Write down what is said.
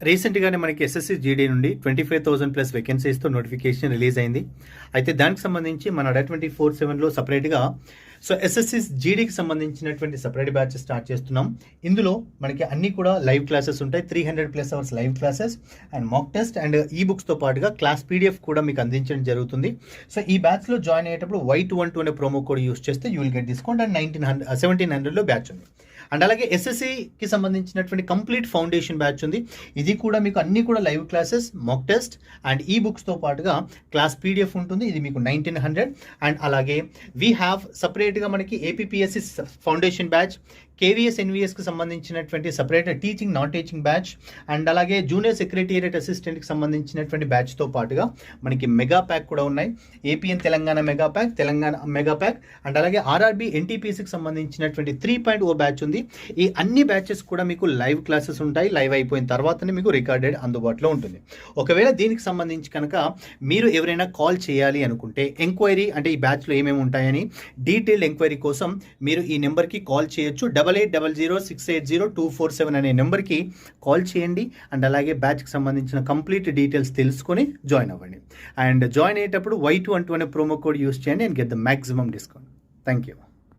రీసెంట్గానే మనకి SSC GD నుండి 25,000+ వేకెన్సీస్తో నోటిఫికేషన్ రిలీజ్ అయింది. అయితే దానికి సంబంధించి మన ADA24/7లో సపరేట్గా ఎస్ఎస్సి జీడీకి సంబంధించినటువంటి సపరేట్ బ్యాచ్ స్టార్ట్ చేస్తున్నాం. ఇందులో మనకి అన్ని కూడా లైవ్ క్లాసెస్ ఉంటాయి. 300+ hours live classes and mock test and ఈ బుక్స్తో పాటుగా క్లాస్ పీడిఎఫ్ కూడా మీకు అందించడం జరుగుతుంది. ఈ బ్యాచ్లో జాయిన్ అయ్యేటప్పుడు Y212 అనే ప్రోమో కోడ్ యూస్ చేస్తే you will get discount and 1700లో బ్యాచ్ ఉంది. అండ్ అలాగే ఎస్ఎస్సికి సంబంధించినటువంటి కంప్లీట్ ఫౌండేషన్ బ్యాచ్ ఉంది. ఇది కూడా మీకు అన్ని కూడా live classes, mock test and ఈ బుక్స్తో పాటుగా క్లాస్ పీడిఎఫ్ ఉంటుంది. ఇది మీకు 1900. అండ్ అలాగే వీ హ్యావ్ సపరేట్గా మనకి ఏపీపీఎస్సి ఫౌండేషన్ బ్యాచ్, కేవీఎస్ ఎన్వీఎస్కి సంబంధించినటువంటి separate teaching non teaching batch and అలాగే జూనియర్ సెక్రటేరియట్ అసిస్టెంట్కి సంబంధించినటువంటి బ్యాచ్తో పాటుగా మనకి మెగా ప్యాక్ కూడా ఉన్నాయి. APN Telangana mega pack, Telangana mega pack and అలాగే ఆర్ఆర్బీ ఎన్టీపీసీకి సంబంధించినటువంటి 3.0 బ్యాచ్ ఉంది. ఈ అన్ని బ్యాచెస్ కూడా మీకు లైవ్ క్లాసెస్ ఉంటాయి. లైవ్ అయిపోయిన తర్వాతనే మీకు రికార్డెడ్ అందుబాటులో ఉంటుంది. ఒకవేళ దీనికి సంబంధించి కనుక మీరు ఎవరైనా కాల్ చేయాలి అనుకుంటే ఎంక్వైరీ అంటే ఈ బ్యాచ్లో ఏమేమి ఉంటాయని డీటెయిల్డ్ ఎంక్వైరీ కోసం మీరు ఈ నెంబర్కి కాల్ చేయొచ్చు. 8800680247 అనే నెంబర్కి కాల్ చేయండి. అండ్ అలాగే బ్యాచ్కి సంబంధించిన కంప్లీట్ డీటెయిల్స్ తెలుసుకొని జాయిన్ అవ్వండి. అండ్ జాయిన్ అయ్యేటప్పుడు Y212 అనే ప్రోమో కోడ్ యూస్ చేయండి and get the maximum discount. Thank you.